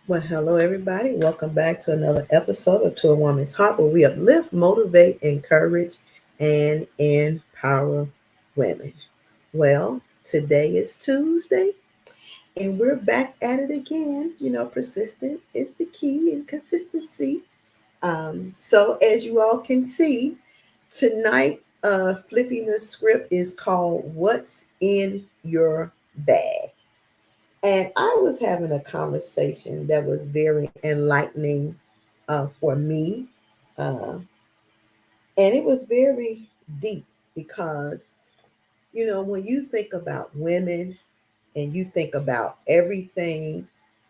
Well, hello, everybody. Welcome back to another episode of To a Woman's Heart, where we uplift, motivate, encourage, and empower women. Well, today is Tuesday, and we're back at it again. Persistent is the key and consistency. So, as you all can see, tonight, flipping the script is called What's in Your Bag? And I was having a conversation that was very enlightening for me. Uh, and it was very deep because, when you think about women and you think about everything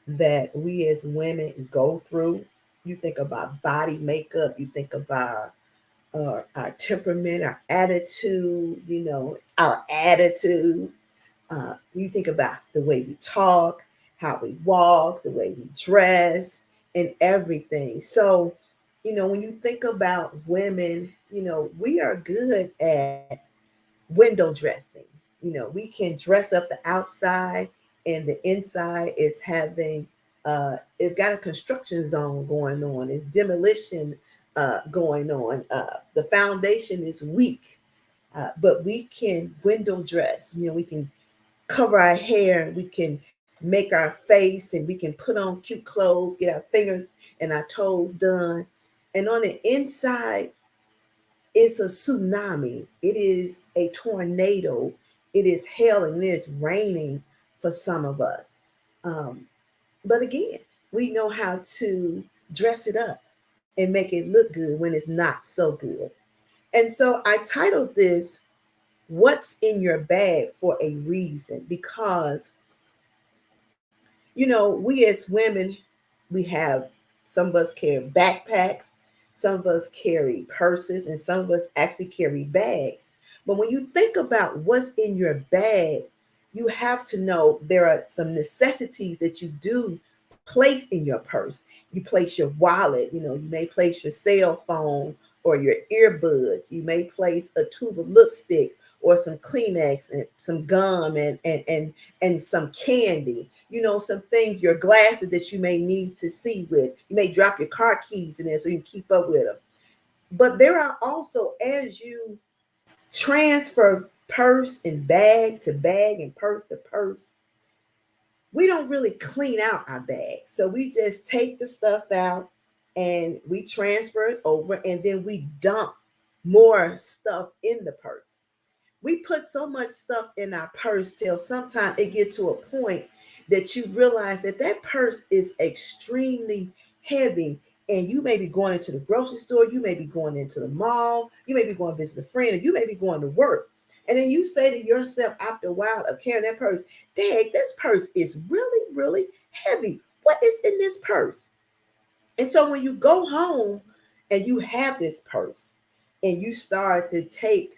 that we as women go through, you think about body makeup, you think about our temperament, our attitude, our attitude. You think about the way we talk, how we walk, the way we dress, and everything. So, when you think about women, we are good at window dressing. We can dress up the outside, and the inside is it's got a construction zone going on, it's demolition going on. The foundation is weak, but we can window dress. We can cover our hair, we can make our face, and we can put on cute clothes, get our fingers and our toes done. And on the inside, it's a tsunami, it is a tornado, it is hail, and it is raining for some of us. Um, but again, we know how to dress it up and make it look good when it's not so good. And so I titled this What's in Your Bag for a reason, because we as women, we have, some of us carry backpacks, some of us carry purses, and some of us actually carry bags. But when you think about what's in your bag, you have to know there are some necessities that you do place in your purse. You place your wallet, you may place your cell phone or your earbuds, you may place a tube of lipstick or some Kleenex and some gum and some candy, some things, your glasses that you may need to see with. You may drop your car keys in there so you can keep up with them. But there are also, as you transfer purse and bag to bag and purse to purse, we don't really clean out our bag. So we just take the stuff out and we transfer it over, and then we dump more stuff in the purse. We put so much stuff in our purse till sometimes it get to a point that you realize that that purse is extremely heavy, and you may be going into the grocery store, you may be going into the mall, you may be going to visit a friend, or you may be going to work. And then you say to yourself after a while of carrying that purse, dang, this purse is really, really heavy. What is in this purse? And so when you go home and you have this purse and you start to take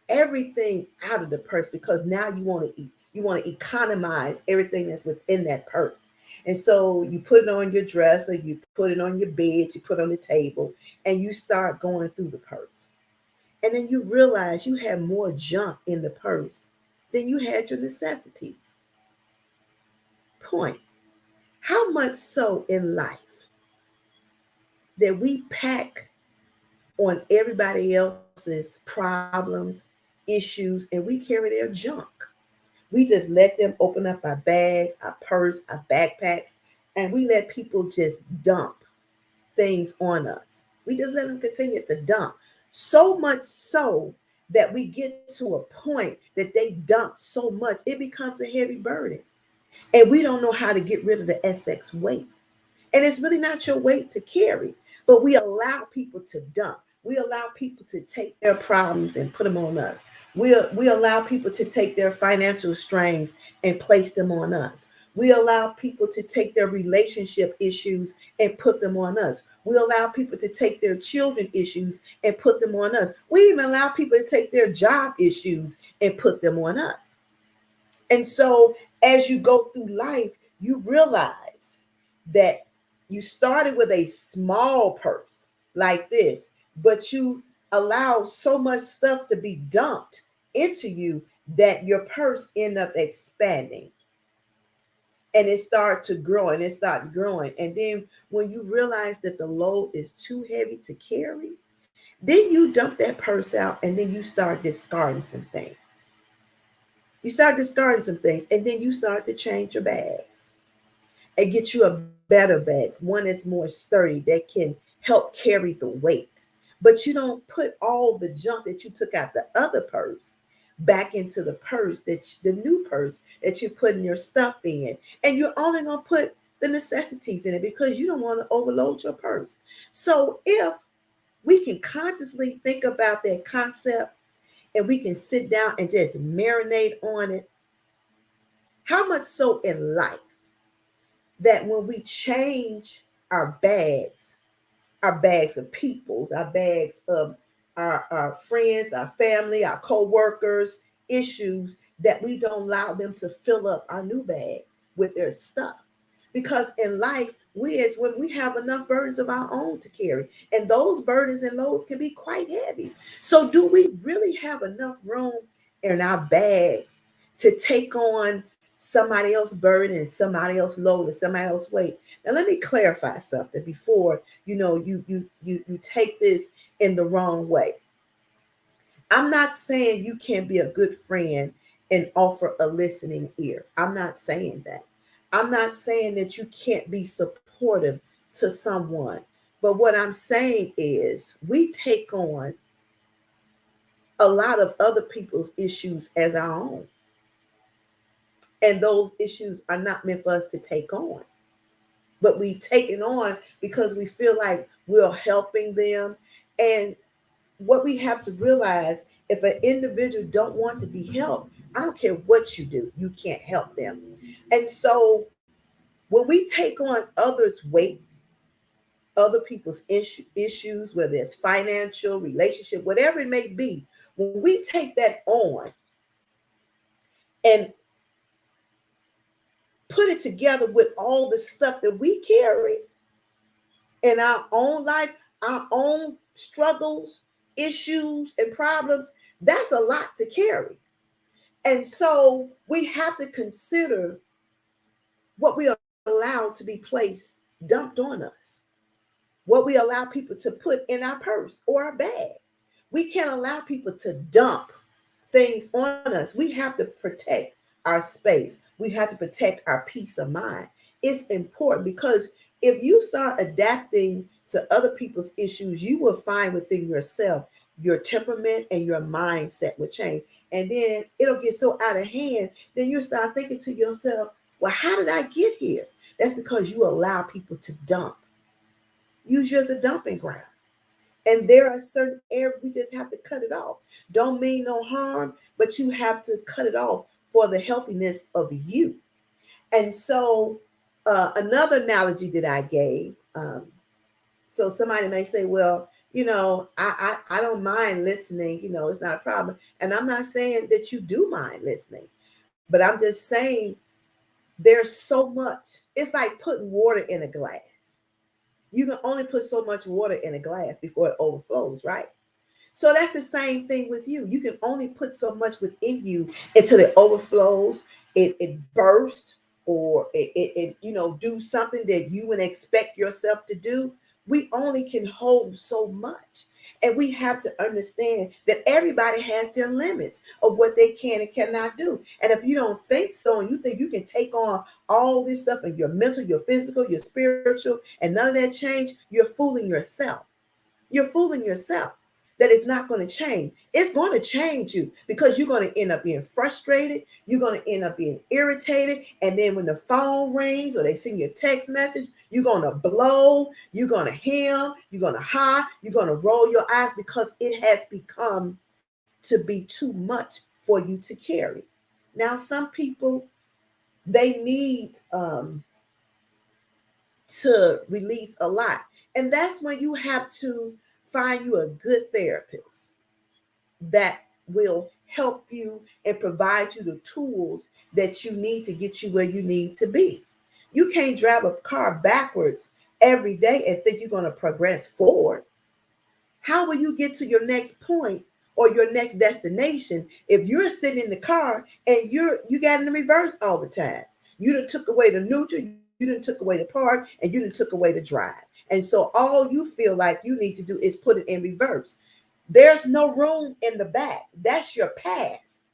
everything out of the purse, because now you want to economize everything that's within that purse. And so you put it on your dresser, you put it on your bed, you put it on the table, and you start going through the purse. And then you realize you have more junk in the purse than you had your necessities. Point. How much so in life that we pack on everybody else's problems, issues, and we carry their junk? We just let them open up our bags, our purse, our backpacks, and we let people just dump things on us. We just let them continue to dump. So much so that we get to a point that they dump so much, it becomes a heavy burden. And we don't know how to get rid of the excess weight. And it's really not your weight to carry, but we allow people to dump. We allow people to take their problems and put them on us. We allow people to take their financial strains and place them on us. We allow people to take their relationship issues and put them on us. We allow people to take their children issues and put them on us. We even allow people to take their job issues and put them on us. And so as you go through life, you realize that you started with a small purse like this, but you allow so much stuff to be dumped into you that your purse end up expanding. And it started to grow and it started growing. And then when you realize that the load is too heavy to carry, then you dump that purse out and then you start discarding some things. You start discarding some things and then you start to change your bags and get you a better bag, one that's more sturdy that can help carry the weight. But you don't put all the junk that you took out the other purse back into the purse the new purse that you're putting your stuff in. And you're only going to put the necessities in it because you don't want to overload your purse. So if we can consciously think about that concept and we can sit down and just marinate on it, how much so in life that when we change our bags of peoples, our bags of our friends, our family, our co-workers, issues, that we don't allow them to fill up our new bag with their stuff. Because in life, we as when we have enough burdens of our own to carry, and those burdens and loads can be quite heavy. So do we really have enough room in our bag to take on somebody else's burden and somebody else's load and somebody else's weight? Now let me clarify something before you take this in the wrong way. I'm not saying you can't be a good friend and offer a listening ear. I'm not saying that. I'm not saying that you can't be supportive to someone. But what I'm saying is we take on a lot of other people's issues as our own. And those issues are not meant for us to take on. But we take it on because we feel like we're helping them. And what we have to realize, if an individual don't want to be helped, I don't care what you do, you can't help them. And so when we take on others' weight, other people's issues, whether it's financial, relationship, whatever it may be, when we take that on and put it together with all the stuff that we carry in our own life, our own struggles, issues, and problems, that's a lot to carry. And so we have to consider what we are allowed to be placed, dumped on us, what we allow people to put in our purse or our bag. We can't allow people to dump things on us. We have to protect our space. We have to protect our peace of mind. It's important because if you start adapting to other people's issues, you will find within yourself your temperament and your mindset will change. And then it'll get so out of hand, then you start thinking to yourself, well, how did I get here? That's because you allow people to dump. Use you as a dumping ground. And there are certain areas we just have to cut it off. Don't mean no harm, but you have to cut it off for the healthiness of you. And so another analogy that I gave, so somebody may say, well, I don't mind listening, it's not a problem. And I'm not saying that you do mind listening, but I'm just saying there's so much. It's like putting water in a glass. You can only put so much water in a glass before it overflows, right? So that's the same thing with you. You can only put so much within you until it overflows, it bursts, or it do something that you would expect yourself to do. We only can hold so much. And we have to understand that everybody has their limits of what they can and cannot do. And if you don't think so, and you think you can take on all this stuff and your mental, your physical, your spiritual, and none of that change, you're fooling yourself. You're fooling yourself that it's not going to change. It's going to change you because you're going to end up being frustrated. You're going to end up being irritated. And then when the phone rings or they send you a text message, you're going to blow, you're going to hem, you're going to ha, you're going to roll your eyes because it has become to be too much for you to carry. Now, some people, they need to release a lot. And that's when you have to find you a good therapist that will help you and provide you the tools that you need to get you where you need to be. You can't drive a car backwards every day and think you're going to progress forward. How will you get to your next point or your next destination if you're sitting in the car and you got in the reverse all the time? You done took away the neutral, you done took away the park, and you done took away the drive. And so all you feel like you need to do is put it in reverse. There's no room in the back. That's your past.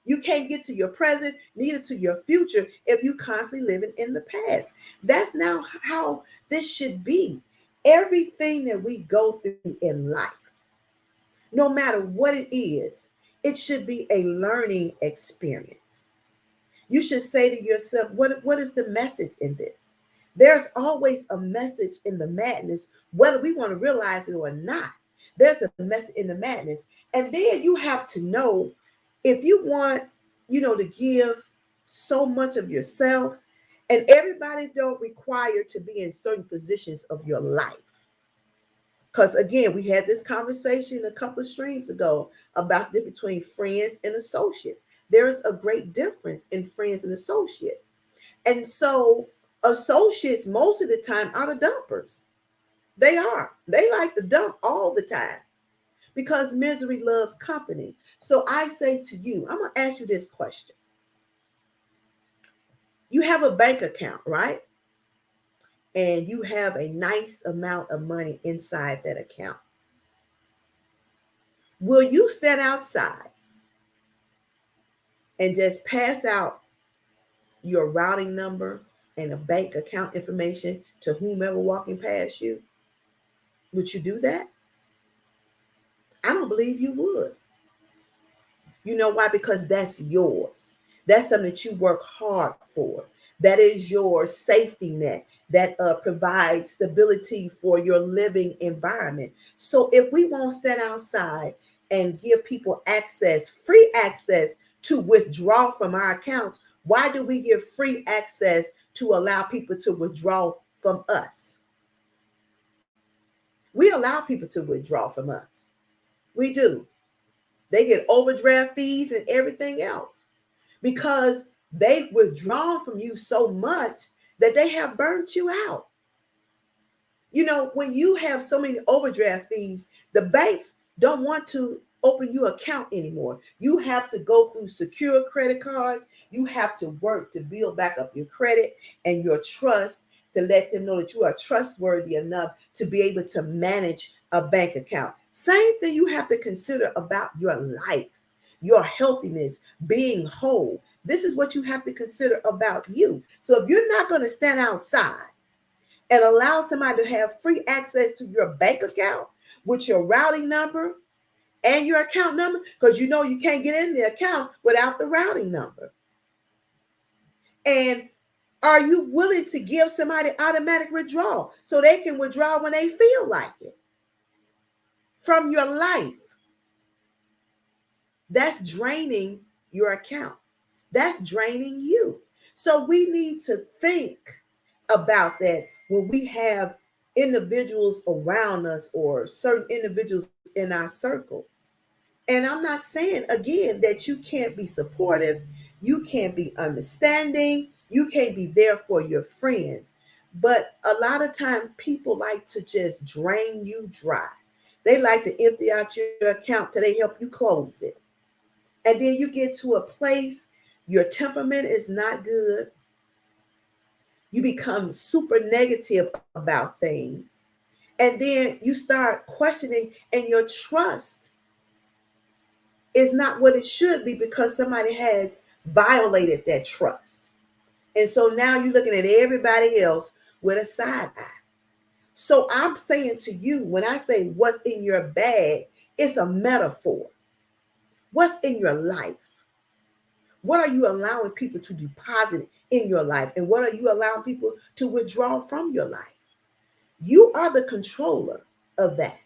You can't get to your present, neither to your future, if you constantly living in the past. That's now how this should be. Everything that we go through in life, no matter what it should be a learning experience. You should say to yourself, what is the message in this? There's always a message in the madness, whether we want to realize it or not. There's a message in the madness. And then you have to know, if you want, to give so much of yourself, and everybody don't require to be in certain positions of your life. Because again, we had this conversation a couple of streams ago about the difference between friends and associates. There is a great difference in friends and associates. And so associates most of the time are the dumpers. They are. They like to dump all the time because misery loves company. So I say to you, I'm going to ask you this question. You have a bank account, right? And you have a nice amount of money inside that account. Will you stand outside and just pass out your routing number and a bank account information to whomever walking past you? Would you do that? I don't believe you would. You know why? Because that's yours. That's something that you work hard for. That is your safety net that provides stability for your living environment. So if we won't stand outside and give people access, free access to withdraw from our accounts, why do we give free access to allow people to withdraw from us? We allow people to withdraw from us. We do. They get overdraft fees and everything else because they've withdrawn from you so much that they have burnt you out. When you have so many overdraft fees, the banks don't want to open your account anymore. You have to go through secure credit cards. You have to work to build back up your credit and your trust to let them know that you are trustworthy enough to be able to manage a bank account. Same thing you have to consider about your life, your healthiness, being whole. This is what you have to consider about you. So if you're not going to stand outside and allow somebody to have free access to your bank account with your routing number and your account number, because you can't get in the account without the routing number. And are you willing to give somebody automatic withdrawal so they can withdraw when they feel like it from your life? That's draining your account. That's draining you. So we need to think about that when we have individuals around us or certain individuals in our circle. And I'm not saying, again, that you can't be supportive, you can't be understanding, you can't be there for your friends. But a lot of times people like to just drain you dry. They like to empty out your account till they help you close it. And then you get to a place, your temperament is not good. You become super negative about things. And then you start questioning, and your trust is not what it should be because somebody has violated that trust. And so now you're looking at everybody else with a side eye. So I'm saying to you, when I say what's in your bag, it's a metaphor. What's in your life? What are you allowing people to deposit in your life? And what are you allowing people to withdraw from your life? You are the controller of that.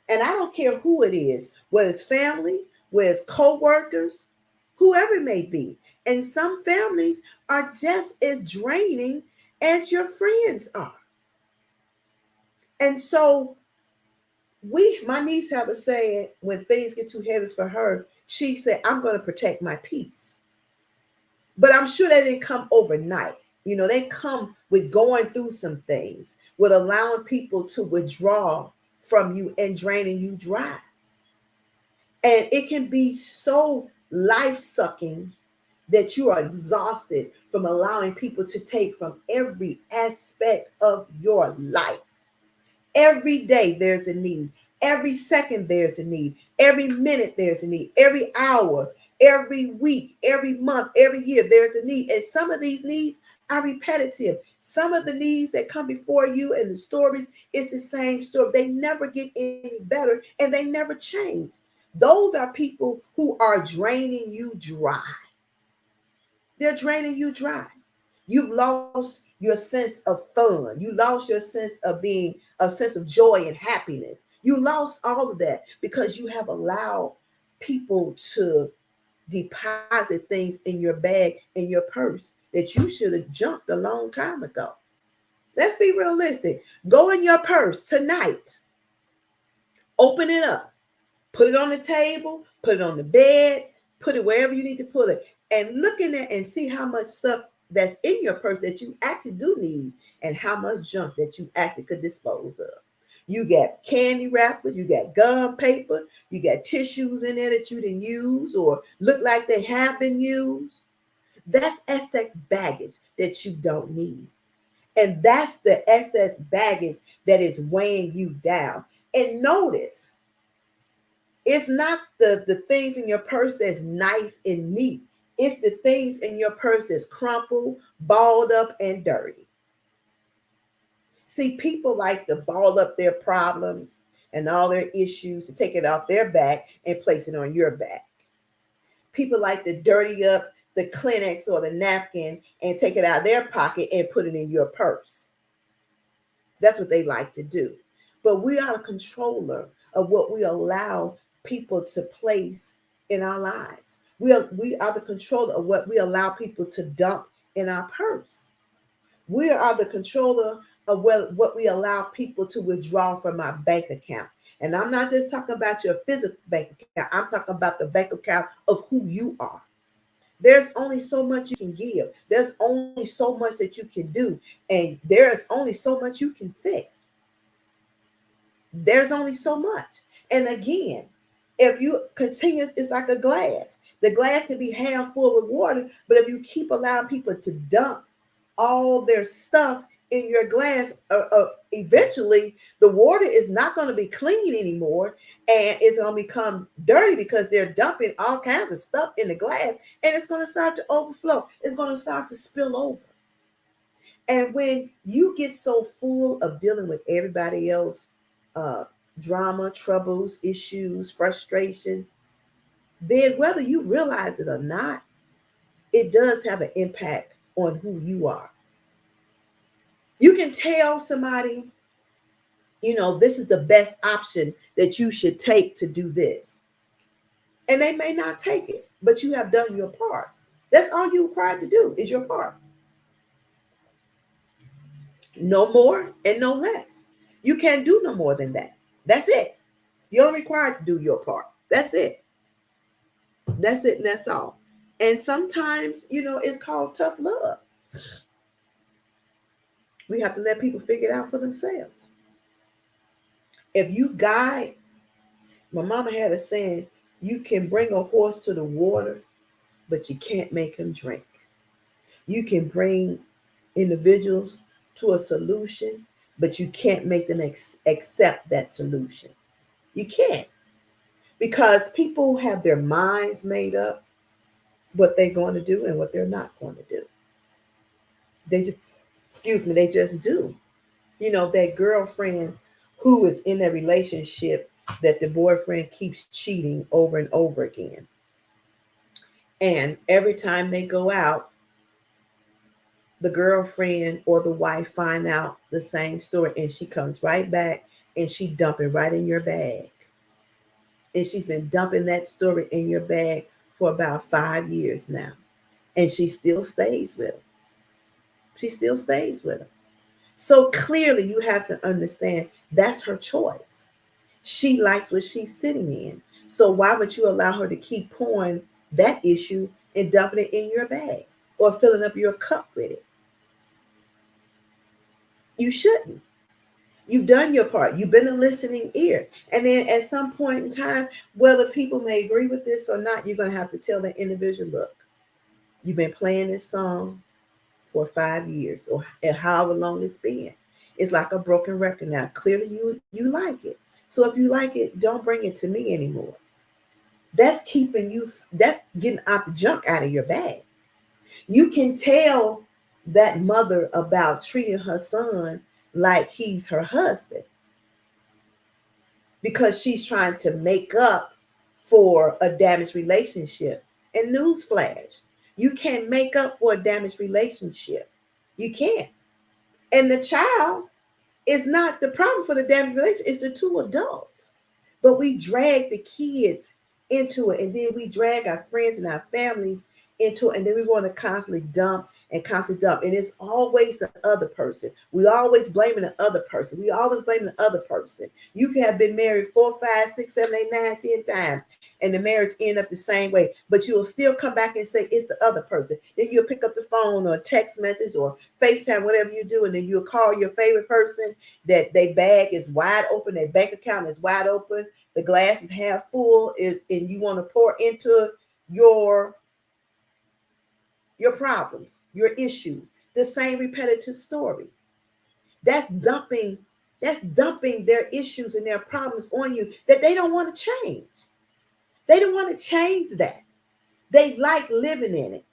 And I don't care who it is, whether it's family, whether it's co-workers, whoever it may be. And some families are just as draining as your friends are. And so my niece have a saying, when things get too heavy for her, she said, I'm going to protect my peace. But I'm sure that didn't come overnight. They come with going through some things, with allowing people to withdraw from you and draining you dry. And it can be so life-sucking that you are exhausted from allowing people to take from every aspect of your life. Every day there's a need. Every second there's a need. Every minute there's a need. Every hour, every week, every month, every year there's a need. And some of these needs are repetitive. Some of the needs that come before you and the stories is the same story. They never get any better and they never change. Those are people who are draining you dry. They're draining you dry. You've lost your sense of fun. You lost your sense of being a sense of joy and happiness. You lost all of that because you have allowed people to deposit things in your bag, in your purse that you should have jumped a long time ago. Let's be realistic. Go in your purse tonight. Open it up. Put it on the table. Put it on the bed. Put it wherever you need to put it. And look in there and see how much stuff that's in your purse that you actually do need and how much junk that you actually could dispose of. You got candy wrappers, you got gum paper, you got tissues in there that you didn't use or look like they have been used. That's excess baggage that you don't need. And that's the excess baggage that is weighing you down. And notice, it's not the things in your purse that's nice and neat. It's the things in your purse that's crumpled, balled up, and dirty. See, people like to ball up their problems and all their issues and take it off their back and place it on your back. People like to dirty up the Kleenex or the napkin and take it out of their pocket and put it in your purse. That's what they like to do. But we are the controller of what we allow people to place in our lives. We are the controller of what we allow people to dump in our purse. We are the controller of what we allow people to withdraw from our bank account. And I'm not just talking about your physical bank account. I'm talking about the bank account of who you are. There's only so much you can give. There's only so much that you can do. And there's only so much you can fix. There's only so much. And again, if you continue, it's like a glass. The glass can be half full with water, but if you keep allowing people to dump all their stuff in your glass, eventually the water is not going to be clean anymore, and it's going to become dirty because they're dumping all kinds of stuff in the glass, and it's going to start to overflow. It's going to start to spill over. And when you get so full of dealing with everybody else, drama, troubles, issues, frustrations, then whether you realize it or not, it does have an impact on who you are. You can tell somebody, this is the best option that you should take to do this. And they may not take it, but you have done your part. That's all you're required to do is your part. No more and no less. You can't do no more than that. That's it. You're required to do your part. That's it. That's it and that's all. And sometimes, it's called tough love. We have to let people figure it out for themselves. If you guide, my mama had a saying, you can bring a horse to the water, but you can't make him drink. You can bring individuals to a solution, but you can't make them accept that solution. You can't. Because people have their minds made up what they're going to do and what they're not going to do. They just do. That girlfriend who is in a relationship that the boyfriend keeps cheating over and over again. And every time they go out, the girlfriend or the wife find out the same story, and she comes right back and she dump it right in your bag. And she's been dumping that story in your bag for about 5 years now. And she still stays with him. She still stays with him. So clearly you have to understand that's her choice. She likes what she's sitting in. So why would you allow her to keep pouring that issue and dumping it in your bag or filling up your cup with it? You shouldn't. You've done your part. You've been a listening ear. And then at some point in time, whether people may agree with this or not, you're going to have to tell the individual, look, You've been playing this song for 5 years or however long it's been. It's like a broken record now. Clearly you like it. So if you like it, don't bring it to me anymore. That's keeping you, that's getting out the junk out of your bag. You can tell that mother about treating her son like he's her husband because she's trying to make up for a damaged relationship. And newsflash, you can't make up for a damaged relationship. You can't. And the child is not the problem for the damaged relationship, it's the two adults. But we drag the kids into it, and then we drag our friends and our families into it, and then we want to constantly dump and constantly dump. And it's always the other person. We always blaming the other person. We always blaming the other person. You can have been married 4, 5, 6, 7, 8, 9, 10 times, and the marriage end up the same way. But you will still come back and say it's the other person. Then you'll pick up the phone or text message or FaceTime, whatever you do, and then you'll call your favorite person that their bag is wide open, their bank account is wide open, the glass is half full, and you want to pour into your problems, your issues, the same repetitive story. That's dumping their issues and their problems on you that they don't want to change. They don't want to change that. They like living in it.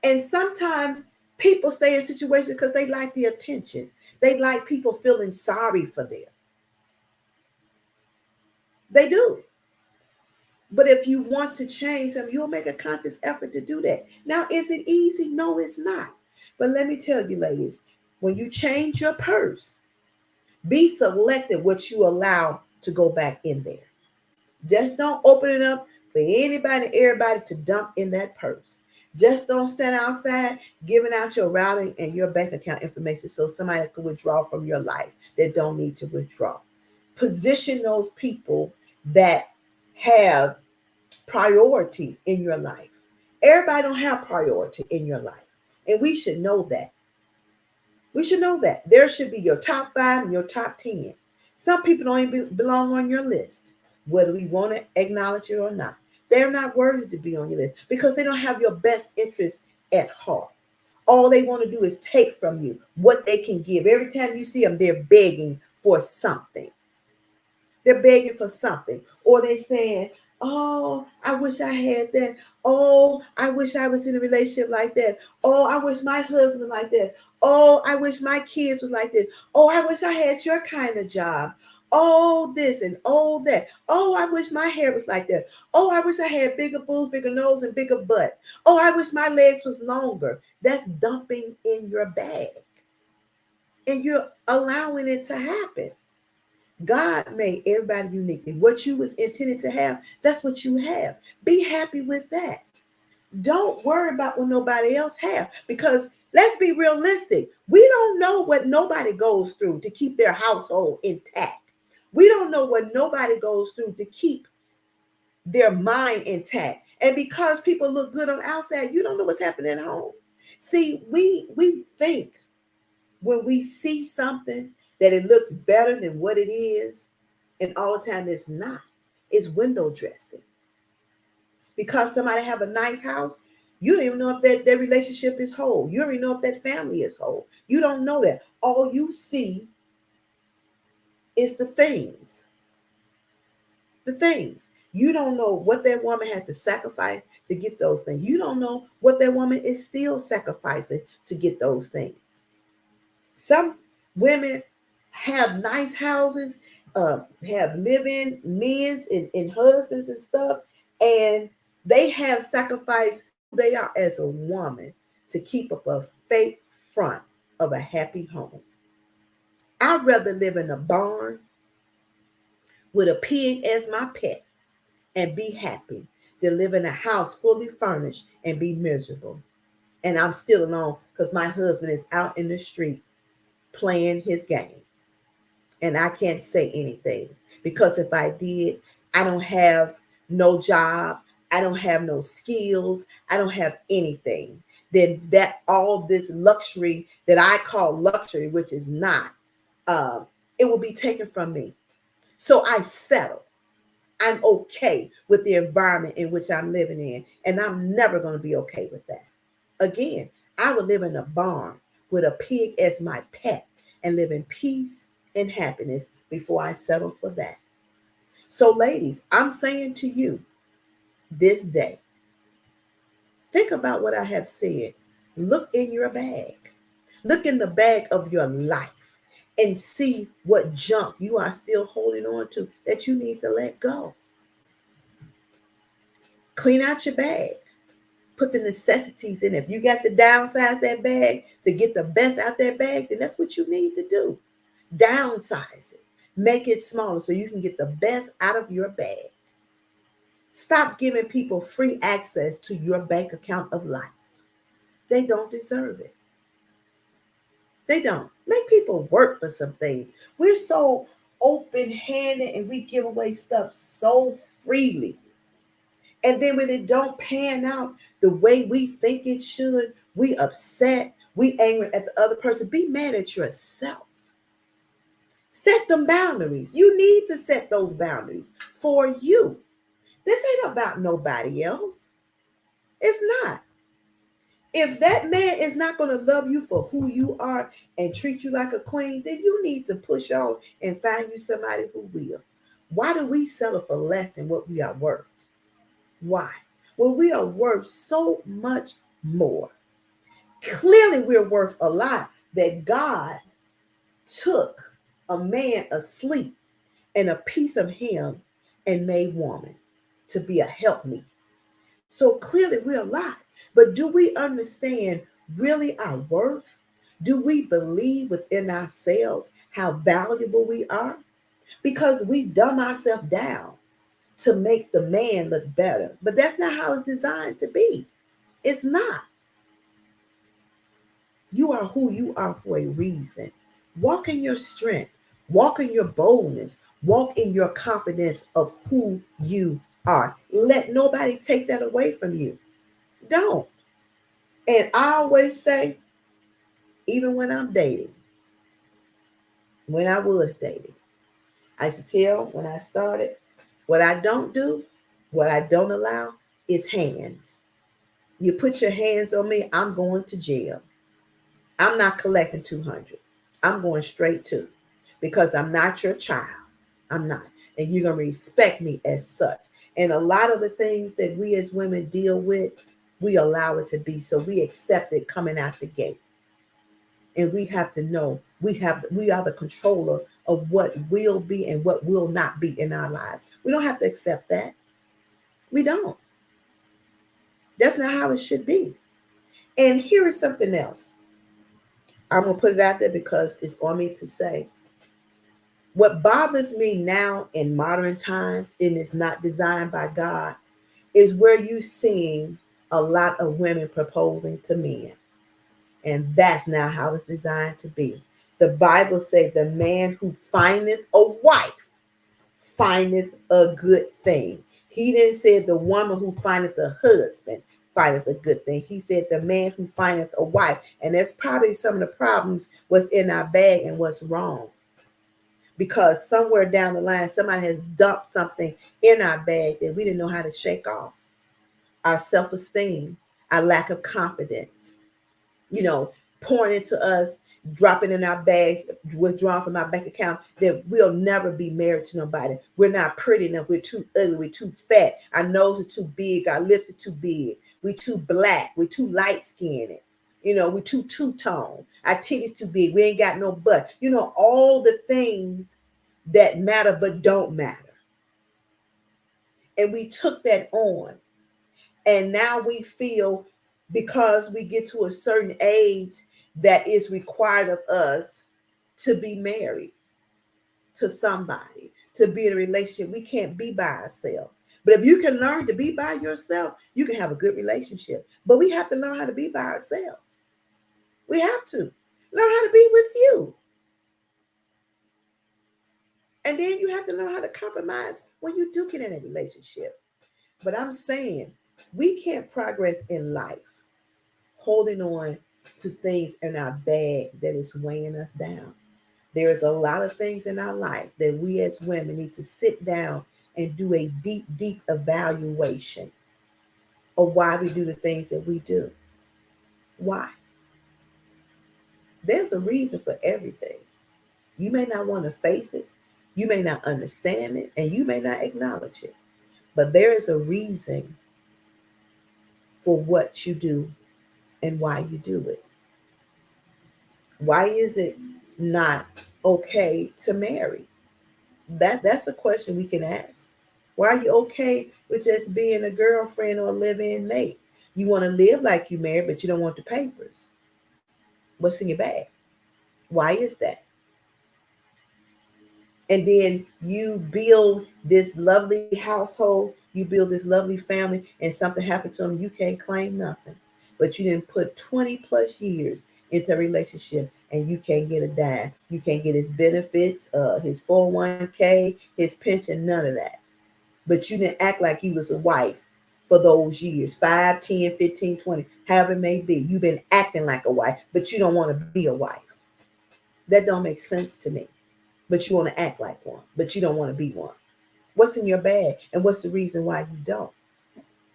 And sometimes people stay in situations because they like the attention. They like people feeling sorry for them. They do. But if you want to change them, you'll make a conscious effort to do that. Now, is it easy? No, it's not. But let me tell you, ladies, when you change your purse, be selective what you allow to go back in there. Just don't open it up for anybody, everybody to dump in that purse. Just don't stand outside giving out your routing and your bank account information so somebody can withdraw from your life that don't need to withdraw. Position those people that have priority in your life. Everybody don't have priority in your life. And we should know that. We should know that. There should be your top 5 and your top 10. Some people don't even belong on your list, whether we want to acknowledge it or not. They're not worthy to be on your list because they don't have your best interests at heart. All they want to do is take from you what they can give. Every time you see them, they're begging for something. They're begging for something. Or they're saying, oh, I wish I had that. Oh, I wish I was in a relationship like that. Oh, I wish my husband like that. Oh, I wish my kids was like this. Oh, I wish I had your kind of job. Oh, this and oh, that. Oh, I wish my hair was like that. Oh, I wish I had bigger boobs, bigger nose, and bigger butt. Oh, I wish my legs was longer. That's dumping in your bag. And you're allowing it to happen. God made everybody uniquely. What you was intended to have, that's what you have. Be happy with that. Don't worry about what nobody else have because let's be realistic. We don't know what nobody goes through to keep their household intact. We don't know what nobody goes through to keep their mind intact. And because people look good on the outside, you don't know what's happening at home. See, we think when we see something that it looks better than what it is, and all the time it's not. It's window dressing. Because somebody have a nice house, you don't even know if that relationship is whole. You don't even know if that family is whole. You don't know that. All you see is the things. The things. You don't know what that woman had to sacrifice to get those things. You don't know what that woman is still sacrificing to get those things. Some women have nice houses, have living men and husbands and stuff, and they have sacrificed who they are as a woman to keep up a fake front of a happy home. I'd rather live in a barn with a pig as my pet and be happy than live in a house fully furnished and be miserable. And I'm still alone because my husband is out in the street playing his game. And I can't say anything because if I did, I don't have no job. I don't have no skills. I don't have anything. Then that all this luxury that I call luxury, which is not, it will be taken from me. So I settle. I'm okay with the environment in which I'm living in, and I'm never going to be okay with that. Again, I would live in a barn with a pig as my pet and live in peace and happiness before I settle for that. So, ladies, I'm saying to you this day, think about what I have said. Look in your bag. Look in the bag of your life and see what junk you are still holding on to that you need to let go. Clean out your bag. Put the necessities in it. If you got to downsize that bag to get the best out that bag, then that's what you need to do. Downsize it. Make it smaller so you can get the best out of your bag. Stop giving people free access to your bank account of life. They don't deserve it. They don't. Make people work for some things. We're so open-handed and we give away stuff so freely. And then when it don't pan out the way we think it should, we upset, we angry at the other person. Be mad at yourself. Set them boundaries. You need to set those boundaries for you. This ain't about nobody else. It's not. If that man is not going to love you for who you are and treat you like a queen, then you need to push on and find you somebody who will. Why do we settle for less than what we are worth? Why? Well, we are worth so much more. Clearly, we're worth a lot that God took a man asleep and a piece of him and made woman to be a helpmeet. So clearly, we're a lot. But do we understand really our worth? Do we believe within ourselves how valuable we are? Because we dumb ourselves down to make the man look better. But that's not how it's designed to be. It's not. You are who you are for a reason. Walk in your strength. Walk in your boldness. Walk in your confidence of who you are. Let nobody take that away from you. Don't. And I always say, even when I'm dating, when I was dating, I used to tell when I started, what I don't do, what I don't allow is hands. You put your hands on me, I'm going to jail. I'm not collecting 200. I'm going straight to, because I'm not your child. I'm not. And you're going to respect me as such. And a lot of the things that we as women deal with, we allow it to be. So we accept it coming out the gate. And we have to know we are the controller of what will be and what will not be in our lives. We don't have to accept that. We don't. That's not how it should be. And here is something else. I'm going to put it out there because it's on me to say. What bothers me now in modern times, and it's not designed by God, is where you seeing a lot of women proposing to men. And that's not how it's designed to be. The Bible says the man who findeth a wife findeth a good thing. He didn't say the woman who findeth a husband findeth a good thing. He said the man who findeth a wife. And that's probably some of the problems what's in our bag and what's wrong. Because somewhere down the line, somebody has dumped something in our bag that we didn't know how to shake off. Our self-esteem, our lack of confidence, pouring into us, dropping in our bags, withdrawing from our bank account, that we'll never be married to nobody. We're not pretty enough. We're too ugly. We're too fat. Our nose is too big. Our lips are too big. We're too black. We're too light-skinned. We're too two-tone. Our titties too big. We ain't got no butt. All the things that matter but don't matter. And we took that on. And now we feel because we get to a certain age that is required of us to be married to somebody, to be in a relationship. We can't be by ourselves. But if you can learn to be by yourself, you can have a good relationship. But we have to learn how to be by ourselves. We have to learn how to be with you. And then you have to learn how to compromise when you do get in a relationship. But I'm saying we can't progress in life holding on to things in our bag that is weighing us down. There is a lot of things in our life that we as women need to sit down and do a deep, deep evaluation of why we do the things that we do. Why? There's a reason for everything. You may not want to face it, you may not understand it, and you may not acknowledge it. But there is a reason for what you do and why you do it. Why is it not okay to marry? That's a question we can ask. Why are you okay with just being a girlfriend or a live-in mate? You want to live like you married, but you don't want the papers. What's in your bag? Why is that? And then you build this lovely household, you build this lovely family, and something happened to them, you can't claim nothing. But you didn't put 20 plus years into a relationship and you can't get a dime. You can't get his benefits, his 401k, his pension, none of that. But you didn't act like you was a wife for those years, 5, 10, 15, 20, however it may be. You've been acting like a wife, but you don't want to be a wife. That don't make sense to me. But you want to act like one, but you don't want to be one. What's in your bag, and what's the reason why you don't?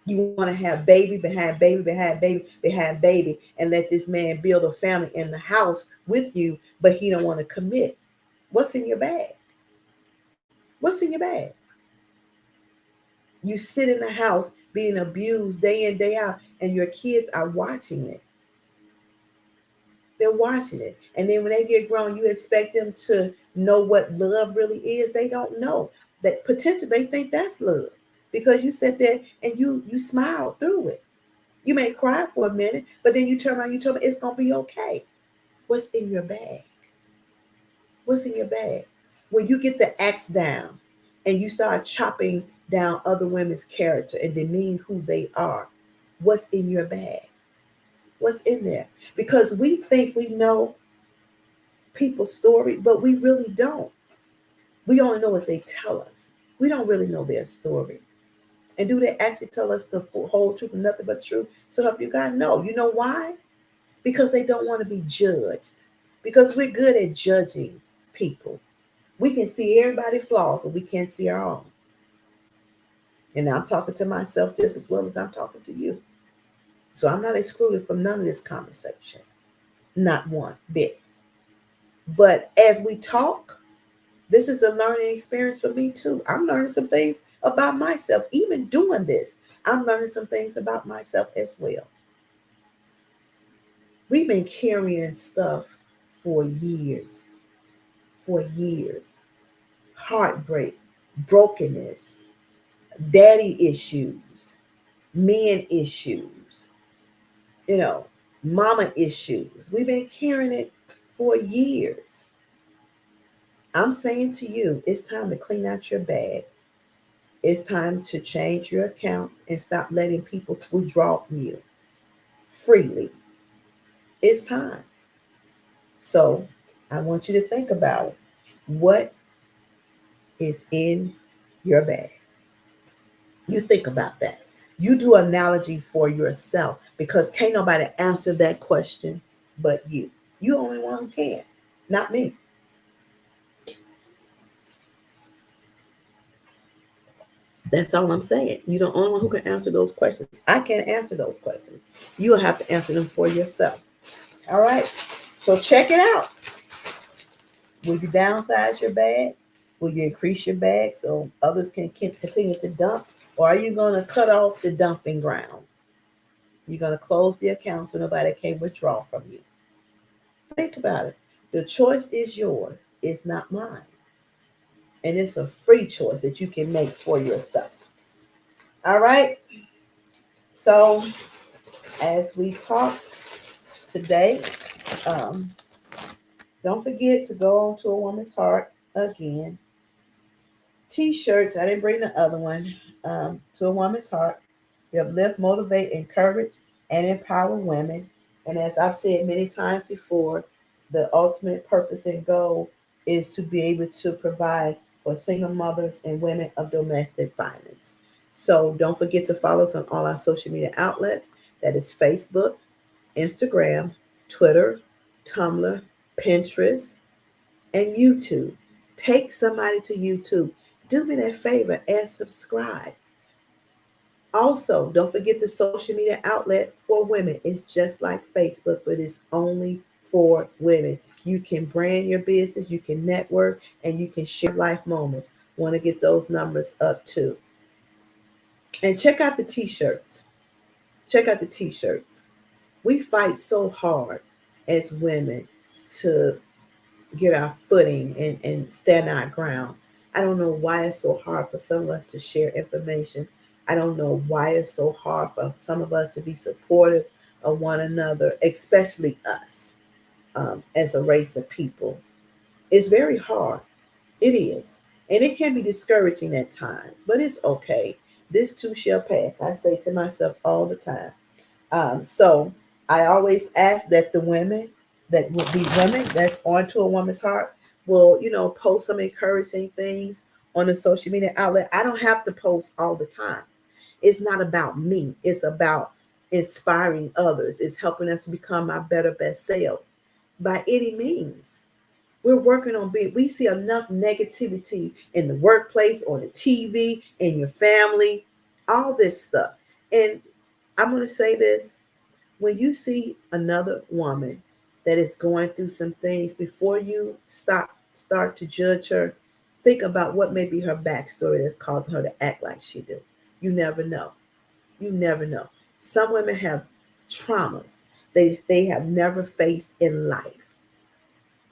You want to have baby behind baby behind baby behind baby and let this man build a family in the house with you, but he don't want to commit. What's in your bag? What's in your bag? You sit in the house being abused day in, day out, and your kids are watching it. They're watching it. And then when they get grown, you expect them to know what love really is. They don't know. That potential, they think that's love. Because you sit there and you smile through it. You may cry for a minute, but then you turn around, you tell me it's gonna be okay. What's in your bag? What's in your bag? When you get the axe down and you start chopping down other women's character and demean who they are, what's in your bag? What's in there? Because we think we know people's story, but we really don't. We only know what they tell us. We don't really know their story. And do they actually tell us the whole truth and nothing but truth? So help you God? No. You know why? Because they don't want to be judged. Because we're good at judging people. We can see everybody's flaws, but we can't see our own. And I'm talking to myself just as well as I'm talking to you. So I'm not excluded from none of this conversation. Not one bit. But as we talk, this is a learning experience for me too. I'm learning some things about myself. Even doing this, I'm learning some things about myself as well. We've been carrying stuff for years, for years. Heartbreak, brokenness, daddy issues, men issues, you know, mama issues. We've been carrying it for years. I'm saying to you, it's time to clean out your bag. It's time to change your accounts and stop letting people withdraw from you freely. It's time. So I want you to think about it. What is in your bag? You think about that. You do analogy for yourself because can't nobody answer that question but you. You only one who can, not me. That's all I'm saying. You're the only one who can answer those questions. I can't answer those questions. You'll have to answer them for yourself. All right. So check it out. Will you downsize your bag? Will you increase your bag so others can continue to dump? Or are you going to cut off the dumping ground? You're going to close the account so nobody can withdraw from you. Think about it. The choice is yours, it's not mine. And it's a free choice that you can make for yourself. All right. So, as we talked today, um, don't forget to go on to a woman's heart again. T-shirts. I didn't bring the other one. To a woman's heart. We uplift, motivate, encourage, and empower women. And as I've said many times before, the ultimate purpose and goal is to be able to provide for single mothers and women of domestic violence. So don't forget to follow us on all our social media outlets. That is Facebook, Instagram, Twitter, Tumblr, Pinterest, and YouTube. Take somebody to YouTube. Do me that favor and subscribe. Also, don't forget the social media outlet for women. It's just like Facebook, but it's only for women. You can brand your business, you can network, and you can share life moments. Want to get those numbers up too. And check out the t-shirts. Check out the t-shirts. We fight so hard as women to get our footing and stand our ground. I don't know why it's so hard for some of us to share information. I don't know why it's so hard for some of us to be supportive of one another, especially us as a race of people. It's very hard. It is. And it can be discouraging at times, but it's okay. This too shall pass. I say to myself all the time. So I always ask that the women that would be women that's onto a woman's heart will, post some encouraging things on the social media outlet. I don't have to post all the time. It's not about me. It's about inspiring others. It's helping us to become our better best selves by any means. We're working on being, we see enough negativity in the workplace, on the TV, in your family, all this stuff. And I'm going to say this, when you see another woman that is going through some things, before you start to judge her, think about what may be her backstory that's causing her to act like she do. You never know. You never know. Some women have traumas they have never faced in life.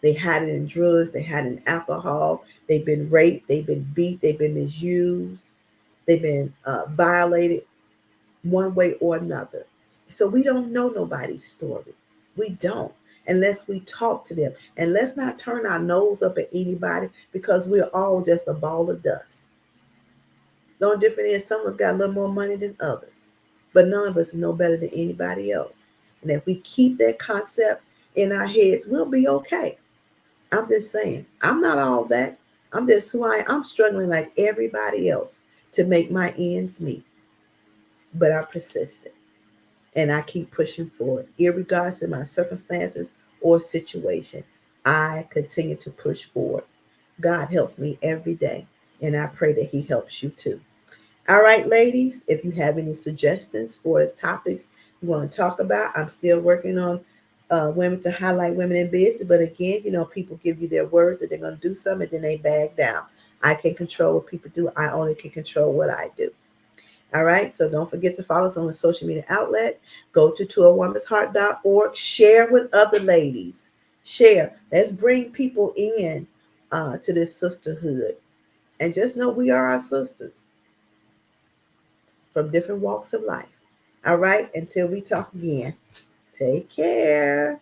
They had it in drugs, they had it in alcohol, they've been raped, they've been beat, they've been misused, they've been violated one way or another. So we don't know nobody's story. We don't, unless we talk to them. And let's not turn our nose up at anybody, because we're all just a ball of dust. The only difference is someone's got a little more money than others, but none of us are no better than anybody else. And if we keep that concept in our heads, we'll be okay. I'm just saying, I'm not all that. I'm just who I am. I'm struggling like everybody else to make my ends meet, but I'm persistent and I keep pushing forward, irregardless of my circumstances or situation. I continue to push forward. God helps me every day, and I pray that He helps you too. All right, ladies, if you have any suggestions for topics you want to talk about, I'm still working on women to highlight women in business. But again, people give you their word that they're going to do something, and then they back down. I can't control what people do. I only can control what I do. All right. So don't forget to follow us on the social media outlet. Go to awomansheart.org. Share with other ladies. Share. Let's bring people in to this sisterhood. And just know we are our sisters from different walks of life. All right. Until we talk again, take care.